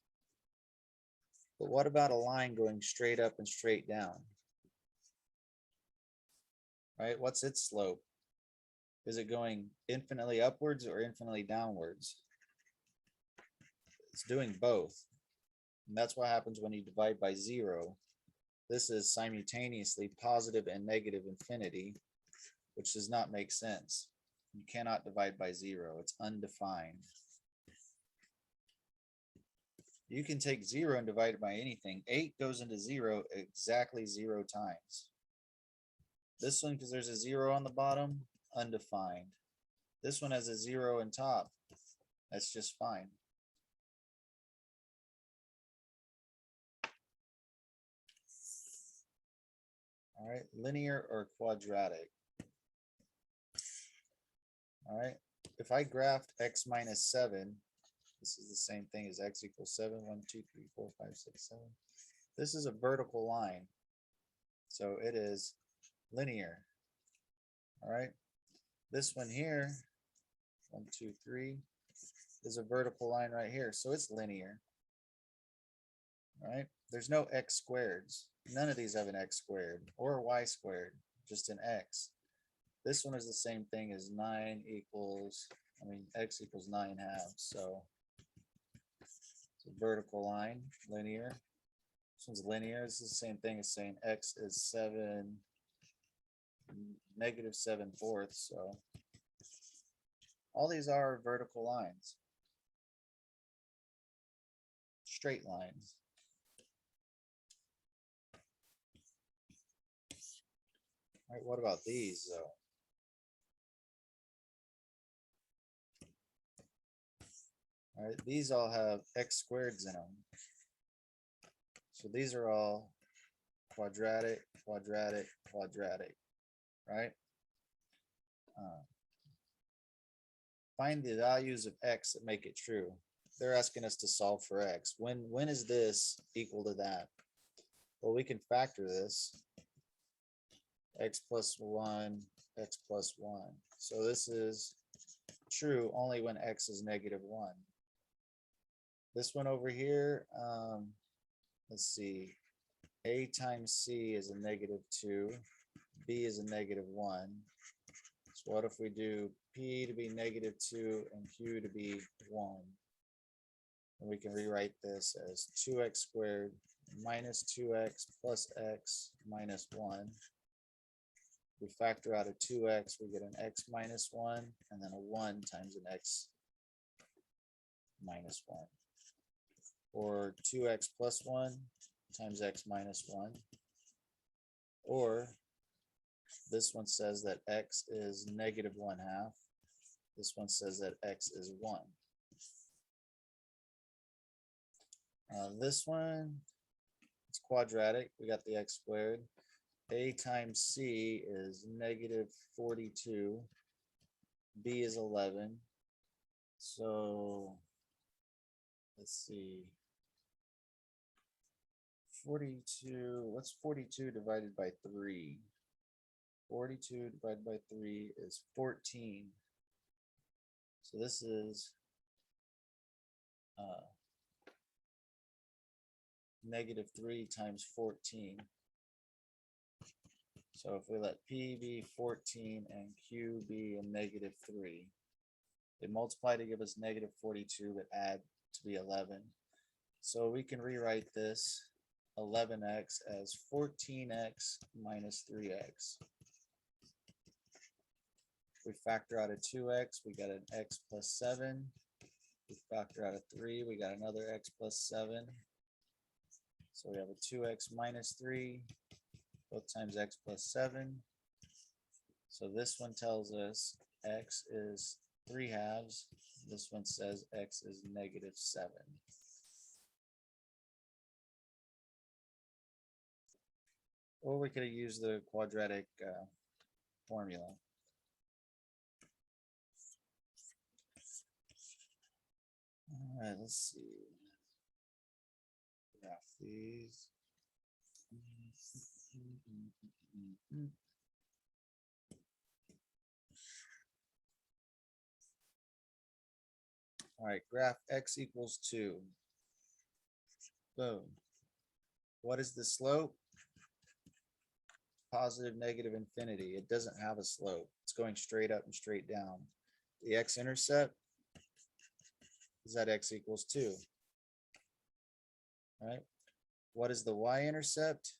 But what about a line going straight up and straight down? Right? What's its slope? Is it going infinitely upwards or infinitely downwards? It's doing both. And that's what happens when you divide by 0. This is simultaneously positive and negative infinity, which does not make sense. You cannot divide by 0. It's undefined. You can take 0 and divide it by anything. 8 goes into 0 exactly 0 times. This one, because there's a 0 on the bottom, undefined. This one has a 0 on top. That's just fine. All right, linear or quadratic. All right, if I graphed x minus 7, this is the same thing as x equals 7, 1, 2, 3, 4, 5, 6, 7. This is a vertical line. So it is linear. All right, this one here, 1, 2, 3, is a vertical line right here. So it's linear. All right, there's no x squareds. None of these have an x squared or y squared, just an x. This one is the same thing as 9 equals, x equals 9 halves. So it's a vertical line, linear. This one's linear. This is the same thing as saying x is 7, negative 7/4. So all these are vertical lines, straight lines. All right, what about these though? All right, these all have x squareds in them. So these are all quadratic, quadratic, quadratic, right? Find the values of x that make it true. They're asking us to solve for x. When is this equal to that? Well, we can factor this. X plus 1, x plus 1. So this is true only when x is -1. This one over here, let's see, a times c is a -2, b is a -1. So what if we do p to be -2 and q to be 1? And we can rewrite this as 2x squared minus 2x plus x minus 1. We factor out a 2x, we get an x minus 1, and then a 1 times an x minus 1. Or 2x plus 1 times x minus 1. Or this one says that x is -1/2. This one says that x is 1. This one, it's quadratic. We got the x squared. A times c is -42. B is 11. So let's see. 42, what's 42 divided by 3? 42 divided by 3 is 14. So this is -3 times 14. So if we let P be 14 and Q be a -3, they multiply to give us -42, but add to be 11. So we can rewrite this 11x as 14x minus 3x. We factor out a 2x, we got an x plus 7. We factor out a 3, we got another x plus 7. So we have a 2x minus 3, both times x plus 7. So this one tells us x is 3/2. This one says x is -7. Or we could have used the quadratic formula. All right, let's see. Graph these. All right, graph x equals 2. Boom. What is the slope? Positive, negative, infinity. It doesn't have a slope. It's going straight up and straight down. The x-intercept is at x equals 2. All right. What is the y-intercept?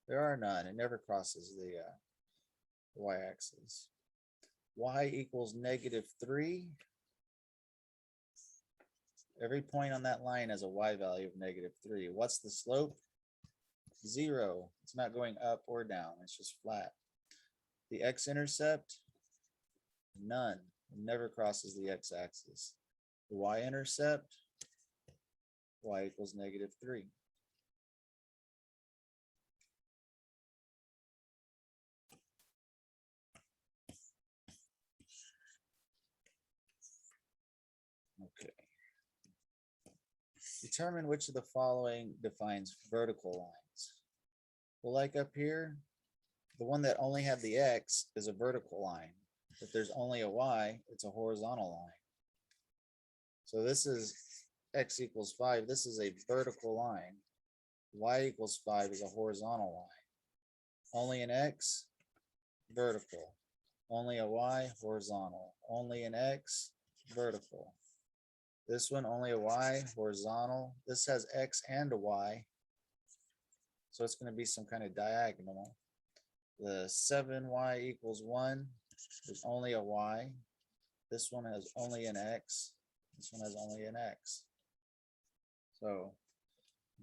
There are none. It never crosses the y-axis. Y equals -3. Every point on that line has a y value of -3. What's the slope? 0. It's not going up or down. It's just flat. The x-intercept? None. It never crosses the x-axis. The y-intercept? Y equals -3. Okay. Determine which of the following defines vertical lines. Well, like up here, the one that only had the x is a vertical line. If there's only a y, it's a horizontal line. So this is x equals 5. This is a vertical line. Y equals 5 is a horizontal line. Only an x, vertical. Only a y, horizontal. Only an x, vertical. This one, only a y, horizontal. This has x and a y. So it's going to be some kind of diagonal. The 7y equals 1 is only a y. This one has only an x. This one has only an x. So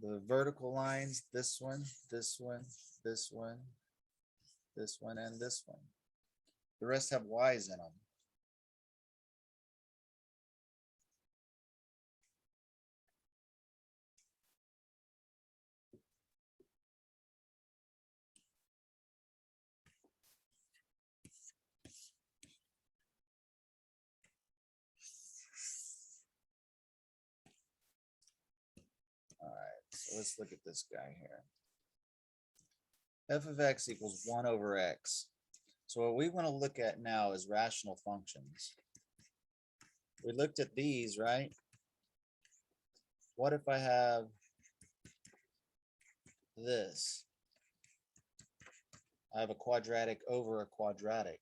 the vertical lines, this one, this one, this one, this one, and this one. The rest have y's in them. All right, so let's look at this guy here. F of x equals 1 over x. So what we want to look at now is rational functions. We looked at these, right? What if I have this? I have a quadratic over a quadratic,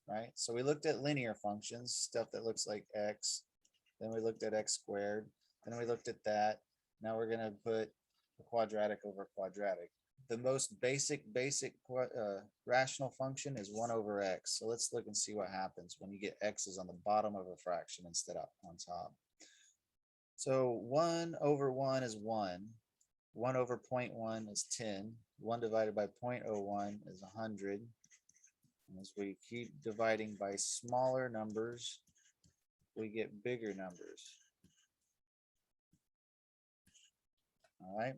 right? So we looked at linear functions, stuff that looks like x. Then we looked at x squared. Then we looked at that. Now we're going to put a quadratic over quadratic. The most basic rational function is 1 over x. So let's look and see what happens when you get x's on the bottom of a fraction instead of on top. So 1 over 1 is 1. 1 over 0.1 is 10. 1 divided by 0.01 is 100. And as we keep dividing by smaller numbers, we get bigger numbers. All right.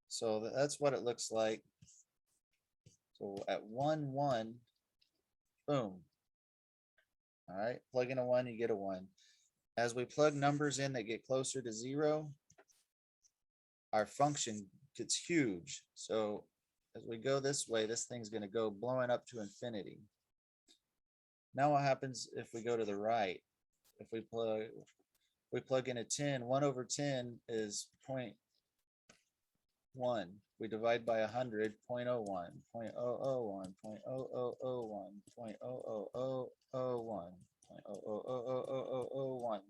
So that's what it looks like. So at 1, 1, boom, All right, plug in a 1, you get a 1. As we plug numbers in that get closer to 0, our function gets huge. So as we go this way, this thing's going to go blowing up to infinity. Now what happens if we go to the right? If we plug in a 10, 1 over 10 is 0.1. We divide by 100, 0.01, 0.001, 0.0001, 0.00001, 0.00001.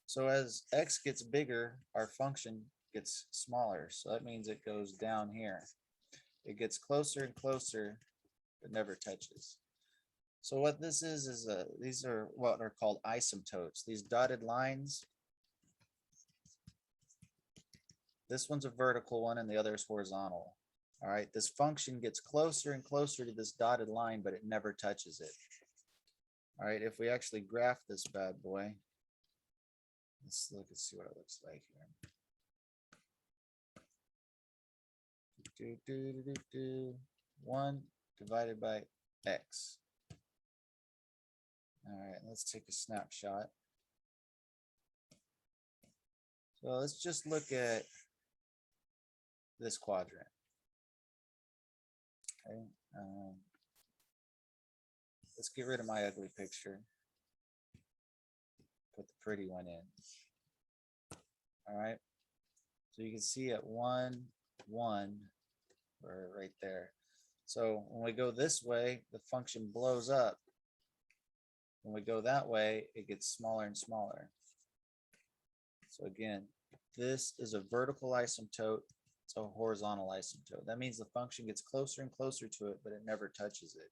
So as x gets bigger, our function gets smaller. So that means it goes down here. It gets closer and closer, but never touches. So what this is these are what are called asymptotes. These dotted lines. This one's a vertical one and the other is horizontal. All right, this function gets closer and closer to this dotted line, but it never touches it. All right, if we actually graph this bad boy, let's look and see what it looks like here. 1 divided by x. All right, let's take a snapshot. So let's just look at this quadrant. Okay, let's get rid of my ugly picture. Put the pretty one in. All right, so you can see at 1, 1, or right there. So when we go this way, the function blows up. When we go that way, it gets smaller and smaller. So again, this is a vertical asymptote. It's a horizontal asymptote. That means the function gets closer and closer to it, but it never touches it.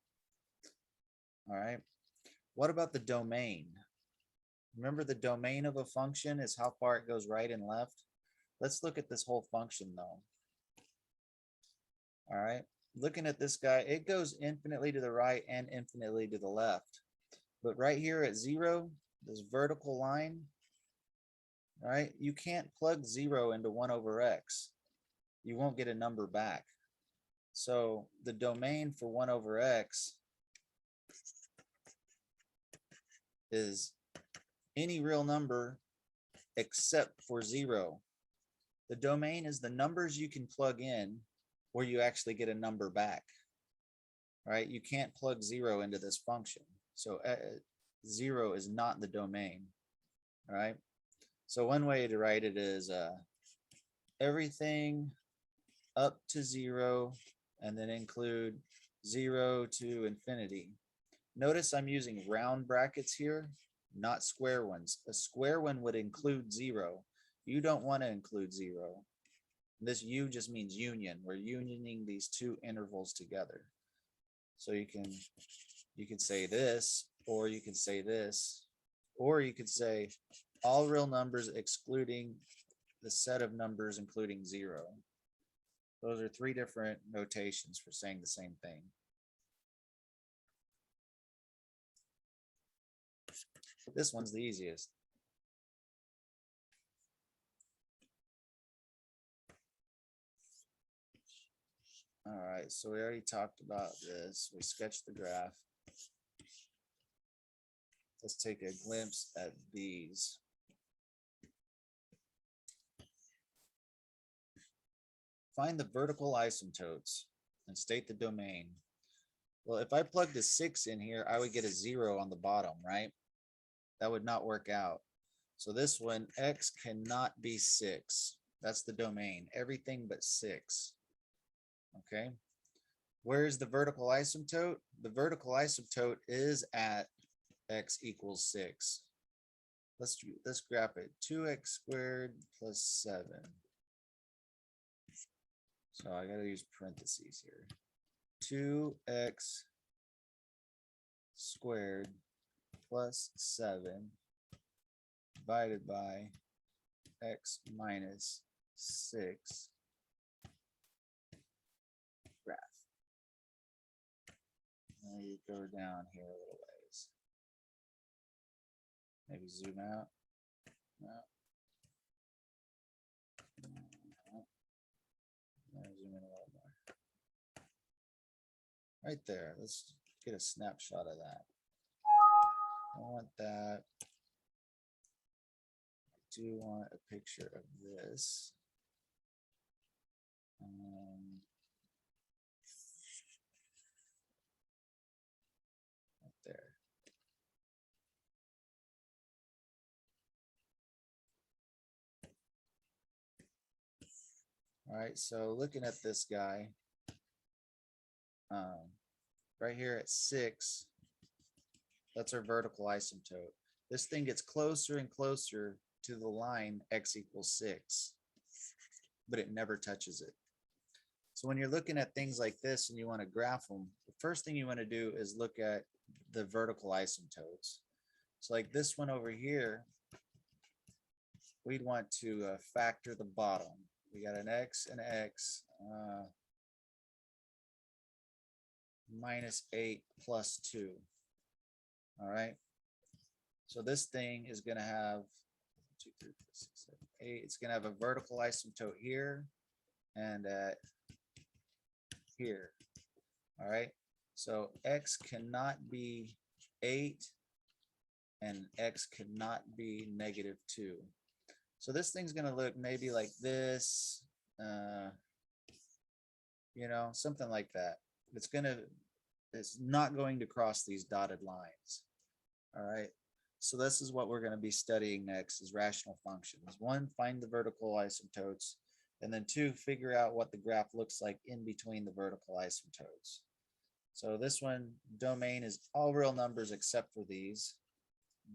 All right. What about the domain? Remember, the domain of a function is how far it goes right and left. Let's look at this whole function though. All right. Looking at this guy, it goes infinitely to the right and infinitely to the left. But right here at 0, this vertical line, right? You can't plug 0 into 1 over x. You won't get a number back. So the domain for 1 over x is any real number except for 0. The domain is the numbers you can plug in where you actually get a number back. Right? You can't plug 0 into this function. So 0 is not the domain. All right. So one way to write it is everything up to 0 and then include 0 to infinity. Notice I'm using round brackets here, not square ones. A square one would include 0. You don't want to include 0. This U just means union. We're unioning these two intervals together. So you can say this, or you can say this, or you could say all real numbers excluding the set of numbers including 0. Those are 3 different notations for saying the same thing. This one's the easiest. All right, so we already talked about this. We sketched the graph. Let's take a glimpse at these. Find the vertical asymptotes and state the domain. Well, if I plugged a 6 in here, I would get a 0 on the bottom, right? That would not work out. So this one, x cannot be 6. That's the domain, everything but 6. Okay. Where's the vertical asymptote? The vertical asymptote is at x equals 6. Let's graph it. 2x squared plus 7. So I got to use parentheses here. 2x squared plus 7 divided by x minus 6. Graph. Now you go down here a little ways. Maybe zoom out. No. Zoom in a little more. Right there. Let's get a snapshot of that. I want that. I do want a picture of this. Right there. All right, so looking at this guy, right here at 6, that's our vertical asymptote. This thing gets closer and closer to the line x equals 6, but it never touches it. So when you're looking at things like this and you want to graph them, the first thing you want to do is look at the vertical asymptotes. So like this one over here, we'd want to factor the bottom. We got an x and x, minus 8 plus 2. All right. So this thing is going to have 2, 3, 4, 6, 7, 8. It's going to have a vertical asymptote here and at here. All right. So x cannot be 8 and x cannot be -2. So this thing's going to look maybe like this, you know, something like that. It's not going to cross these dotted lines. All right. So this is what we're going to be studying next is rational functions. 1, find the vertical asymptotes. And then 2, figure out what the graph looks like in between the vertical asymptotes. So this one, domain is all real numbers except for these.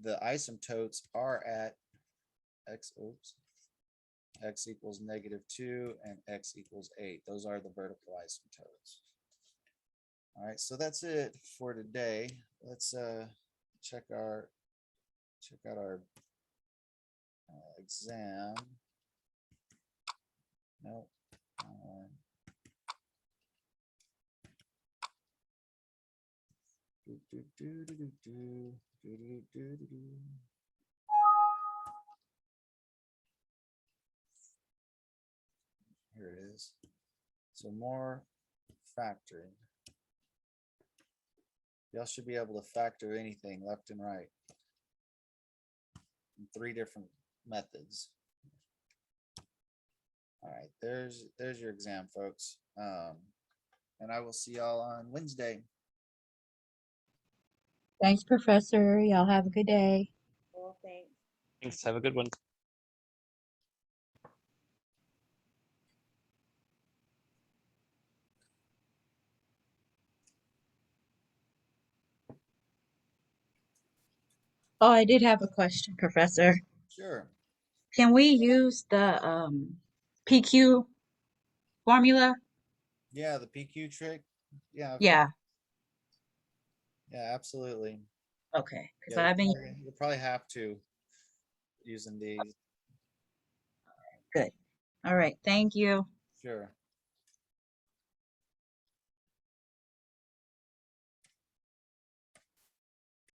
The asymptotes are at x equals -2 and x equals 8. Those are the vertical asymptotes. All right, so that's it for today. Let's check out our exam. Nope. Here it is. So more factoring. Y'all should be able to factor anything left and right in 3 different methods. All right, there's your exam, folks. And I will see y'all on Wednesday. Thanks, Professor. Y'all have a good day. Well, thanks. Thanks. Have a good one. Oh, I did have a question, Professor. Sure. Can we use the PQ formula? Yeah, the PQ trick. Yeah, Yeah. yeah, absolutely. Okay. Because Yeah, I've been you'll probably have to using these. good. All right. Thank you. Sure.